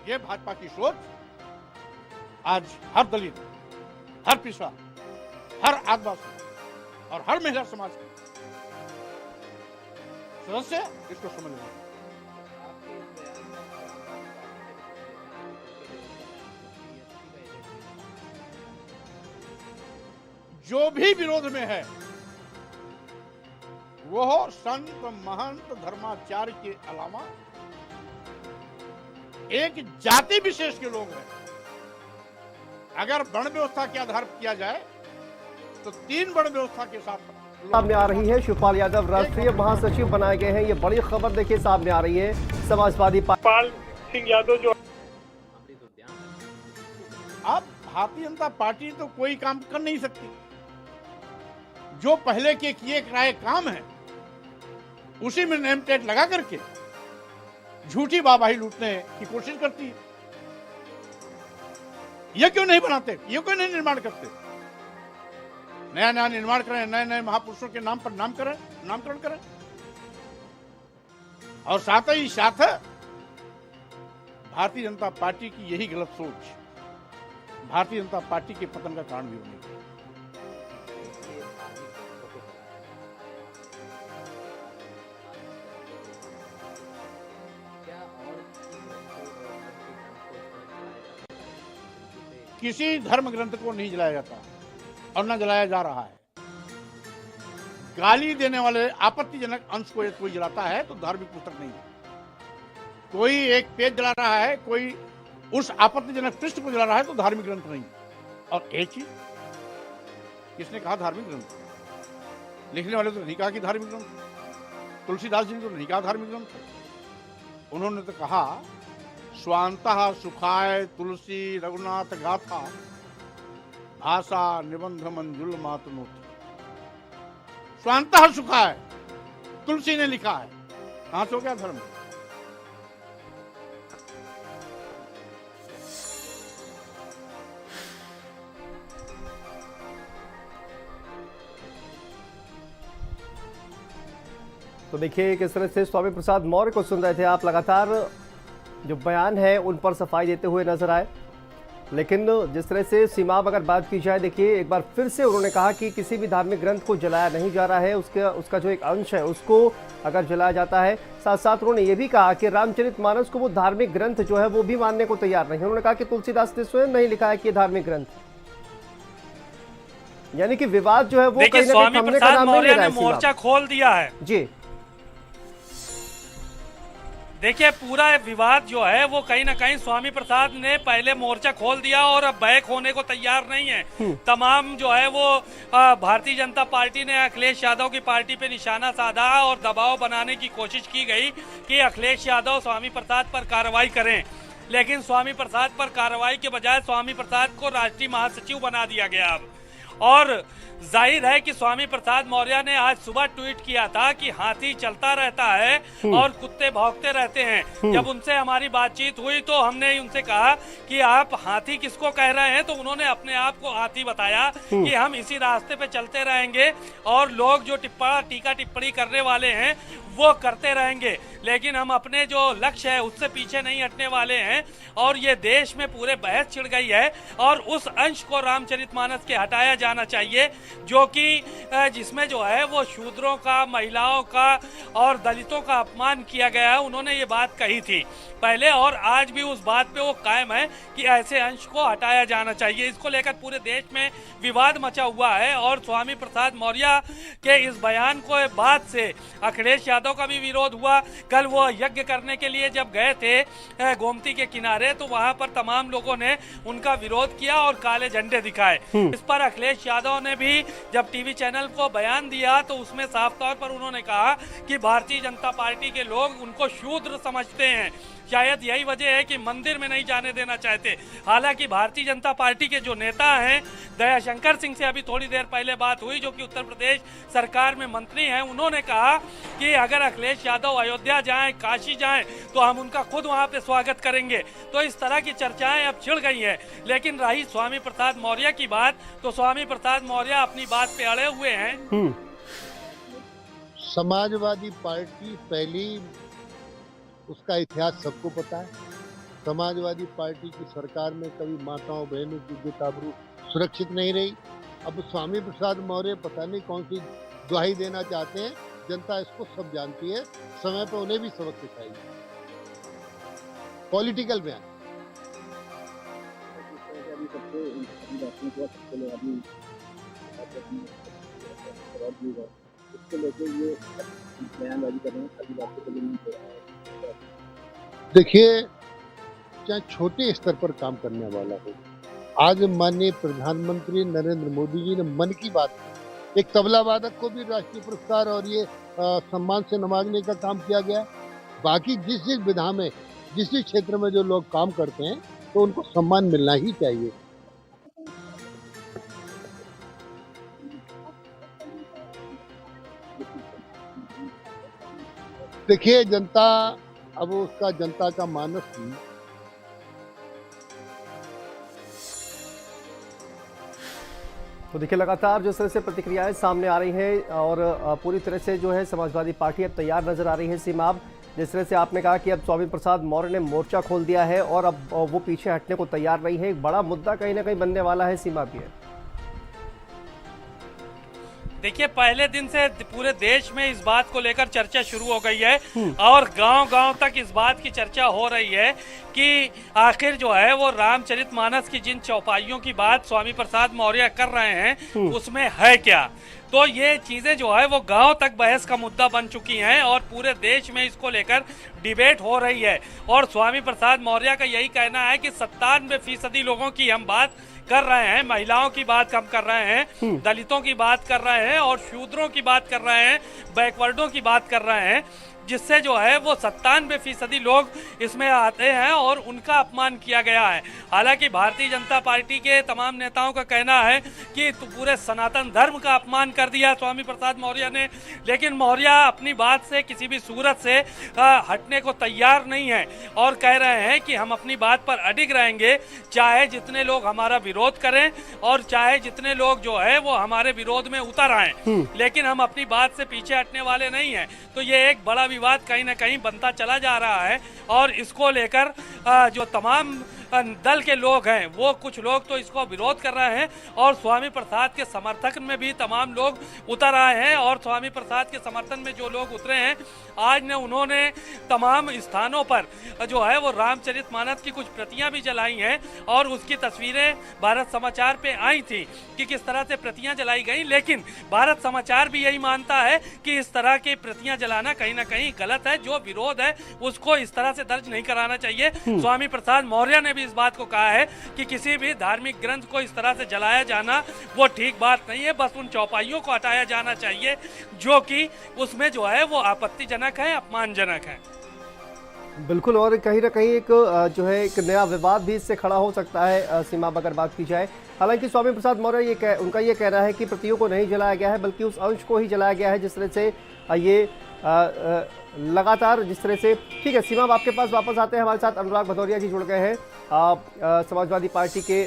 ये भाजपा की सोच आज हर दलित, हर पिछड़ा, हर आदिवासी और हर महिला समाज के सदस्य इसको समझ लेंगे। जो भी विरोध में है वो संत महंत धर्माचार्य के अलावा एक जाति विशेष के लोग हैं। अगर वर्ण व्यवस्था के आधार पर किया जाए तो 3 वर्ण व्यवस्था के साथ सामने आ रही है। शिवपाल यादव राष्ट्रीय महासचिव बनाए गए हैं। ये बड़ी खबर देखिए सामने आ रही है। समाजवादी शिवपाल सिंह यादव जो अब भारतीय जनता पार्टी तो कोई काम कर नहीं सकती। जो पहले के किए कराए काम है उसी में नेम प्लेट लगा करके झूठी वाहवाही लूटने की कोशिश करती है। ये क्यों नहीं बनाते, ये क्यों नहीं निर्माण करते? नया नया निर्माण करें, नए नए महापुरुषों के नाम पर नामकरण करें और साथ ही साथ भारतीय जनता पार्टी की यही गलत सोच भारतीय जनता पार्टी के पतन का कारण भी बनेगी। किसी धर्म ग्रंथ को नहीं जलाया जाता और न जलाया जा रहा है। गाली देने वाले आपत्तिजनक अंश को यदि कोई जलाता है तो धार्मिक पुस्तक नहीं है। कोई एक पेज जला रहा है, कोई उस आपत्तिजनक पृष्ठ को जला रहा है तो धार्मिक ग्रंथ नहीं। और एक चीज, किसने कहा धार्मिक ग्रंथ? लिखने वाले तो नहीं कहा कि धार्मिक ग्रंथ। तुलसीदास जी ने तो नहीं कहा धार्मिक ग्रंथ। उन्होंने तो कहा स्वांतः सुखाय तुलसी रघुनाथ गाथा भाषा निबंध मंजुल मातनोति। स्वांतः सुखाय तुलसी ने लिखा है। कहां से हो गया धर्म? तो देखिए किस तरह से स्वामी प्रसाद मौर्य को सुन रहे थे आप। लगातार जो बयान है उन पर सफाई देते हुए नजर आए। लेकिन जिस तरह से सीमा अगर बात की जाए, देखिए एक बार फिर से उन्होंने कहा कि किसी भी धार्मिक ग्रंथ को जलाया नहीं जा रहा है। उसका जो एक अंश है उसको अगर जलाया जाता है। साथ साथ उन्होंने ये भी कहा कि रामचरितमानस को वो धार्मिक ग्रंथ जो है वो भी मानने को तैयार नहीं है। उन्होंने कहा कि तुलसीदास ने स्वयं नहीं लिखा है कि धार्मिक ग्रंथ, यानी कि विवाद जो है वो कहीं ना कहीं थमने का नाम नहीं ले रहा है। मोर्चा खोल दिया है जी। देखिए पूरा विवाद जो है वो कहीं ना कहीं स्वामी प्रसाद ने पहले मोर्चा खोल दिया और अब बैक होने को तैयार नहीं है। तमाम जो है वो भारतीय जनता पार्टी ने अखिलेश यादव की पार्टी पे निशाना साधा और दबाव बनाने की कोशिश की गई कि अखिलेश यादव स्वामी प्रसाद पर कार्रवाई करें। लेकिन स्वामी प्रसाद पर कार्रवाई के बजाय स्वामी प्रसाद को राष्ट्रीय महासचिव बना दिया गया अब। और जाहिर है कि स्वामी प्रसाद मौर्य ने आज सुबह ट्वीट किया था कि हाथी चलता रहता है और कुत्ते भौंकते रहते हैं। जब उनसे हमारी बातचीत हुई तो हमने उनसे कहा कि आप हाथी किसको कह रहे हैं, तो उन्होंने अपने आप को हाथी बताया कि हम इसी रास्ते पे चलते रहेंगे और लोग जो टीका टिप्पणी करने वाले हैं वो करते रहेंगे, लेकिन हम अपने जो लक्ष्य है उससे पीछे नहीं हटने वाले हैं। और ये देश में पूरे बहस छिड़ गई है और उस अंश को रामचरितमानस के हटाया जाना चाहिए जो कि जिसमें जो है वो शूद्रों का, महिलाओं का और दलितों का अपमान किया गया है। उन्होंने ये बात कही थी पहले और आज भी उस बात पे वो कायम है कि ऐसे अंश को हटाया जाना चाहिए। इसको लेकर पूरे देश में विवाद मचा हुआ है और स्वामी प्रसाद मौर्य के इस बयान को बाद से अखिलेश यादव का भी विरोध हुआ। कल वो यज्ञ करने के लिए जब गए थे गोमती के किनारे तो वहां पर तमाम लोगों ने उनका विरोध किया और काले झंडे दिखाए। इस पर अखिलेश यादव ने भी जब टीवी चैनल को बयान दिया तो उसमें साफ तौर पर उन्होंने कहा कि भारतीय जनता पार्टी के लोग उनको शूद्र समझते हैं। शायद यही वजह है कि मंदिर में नहीं जाने देना चाहते। हालांकि भारतीय जनता पार्टी के जो नेता हैं, दयाशंकर सिंह से अभी थोड़ी देर पहले बात हुई जो कि उत्तर प्रदेश सरकार में मंत्री हैं, उन्होंने कहा कि अगर अखिलेश यादव अयोध्या जाएं, काशी जाएं तो हम उनका खुद वहां पे स्वागत करेंगे। तो इस तरह की चर्चाएं अब छिड़ गई हैं। लेकिन रही स्वामी प्रसाद मौर्य की बात, तो स्वामी प्रसाद मौर्य अपनी बात पे अड़े हुए हैं। समाजवादी पार्टी पहली, उसका इतिहास सबको पता है। समाजवादी पार्टी की सरकार में कभी माताओं बहनों की बेताबरू सुरक्षित नहीं रही। अब स्वामी प्रसाद मौर्य पता नहीं कौन सी दुहाई देना चाहते हैं, जनता इसको सब जानती है, समय पर उन्हें भी सबक सिखाएगी। पॉलिटिकल बयान। देखिए, चाहे छोटे स्तर पर काम करने वाला हो, आज माननीय प्रधानमंत्री नरेंद्र मोदी जी ने मन की बात की, एक तबला वादक को भी राष्ट्रीय पुरस्कार और ये सम्मान से नवाजने का काम किया गया। बाकी जिस जिस विधा में, जिस जिस क्षेत्र में जो लोग काम करते हैं, तो उनको सम्मान मिलना ही चाहिए। देखिए, जनता अब उसका जनता का मानस ही तो देखिए लगातार जिस तरह से प्रतिक्रियाएं सामने आ रही हैं और पूरी तरह से जो है समाजवादी पार्टी अब तैयार नजर आ रही है। सीमा, जिस तरह से आपने कहा कि अब स्वामी प्रसाद मौर्य ने मोर्चा खोल दिया है और अब वो पीछे हटने को तैयार नहीं है, एक बड़ा मुद्दा कहीं ना कहीं बनने वाला है। सीमा भी है, देखिए पहले दिन से पूरे देश में इस बात को लेकर चर्चा शुरू हो गई है और गांव-गांव तक इस बात की चर्चा हो रही है कि आखिर जो है वो रामचरितमानस की जिन चौपाइयों की बात स्वामी प्रसाद मौर्य कर रहे हैं उसमें है क्या। तो ये चीजें जो है वो गांव तक बहस का मुद्दा बन चुकी हैं और पूरे देश में इसको लेकर डिबेट हो रही है। और स्वामी प्रसाद मौर्य का यही कहना है कि 97% लोगों की हम बात कर रहे हैं, महिलाओं की बात हम कर रहे हैं, दलितों की बात कर रहे हैं और शूद्रों की बात कर रहे हैं, बैकवर्डों की बात कर रहे हैं, जिससे जो है वो 97% लोग इसमें आते हैं और उनका अपमान किया गया है। हालांकि भारतीय जनता पार्टी के तमाम नेताओं का कहना है कि तो पूरे सनातन धर्म का अपमान कर दिया स्वामी प्रसाद मौर्य ने, लेकिन मौर्य अपनी बात से किसी भी सूरत से हटने को तैयार नहीं है और कह रहे हैं कि हम अपनी बात पर अडिग रहेंगे, चाहे जितने लोग हमारा विरोध करें और चाहे जितने लोग जो है वो हमारे विरोध में उतर आए, लेकिन हम अपनी बात से पीछे हटने वाले नहीं हैं। तो ये एक बड़ा विवाद कहीं ना कहीं बनता चला जा रहा है और इसको लेकर जो तमाम दल के लोग हैं वो कुछ लोग तो इसको विरोध कर रहे हैं और स्वामी प्रसाद के समर्थन में भी तमाम लोग उतर आए हैं। और स्वामी प्रसाद के समर्थन में जो लोग उतरे हैं, आज ने उन्होंने तमाम स्थानों पर जो है वो रामचरितमानस की कुछ प्रतियां भी जलाई हैं और उसकी तस्वीरें भारत समाचार पे आई थी कि किस तरह से प्रतियां जलाई गई, लेकिन भारत समाचार भी यही मानता है कि इस तरह की प्रतियां जलाना कहीं ना कहीं गलत है, जो विरोध है उसको इस तरह से दर्ज नहीं कराना चाहिए। स्वामी प्रसाद मौर्य ने भी इस बात को कहा है कि किसी भी धार्मिक ग्रंथ को इस तरह से जलाया जाना वो ठीक बात नहीं है, बस उन चौपाइयों को हटाया जाना चाहिए जो कि उसमें जो है वो आपत्तिजनक है, अपमानजनक है। बिल्कुल, और कहीं ना कहीं एक जो है एक नया विवाद भी इससे खड़ा हो सकता है। सीमा अगर बात की जाए, हालांकि स्वामी प्रसाद मौर्य उनका ये कहना है कि प्रतियों को नहीं जलाया गया है बल्कि उस अंश को ही जलाया गया है जिस तरह से ये लगातार जिस तरह से। ठीक है सीमा, आपके पास वापस आते हैं। हमारे साथ अनुराग भदौरिया जी जुड़ गए हैं, समाजवादी पार्टी के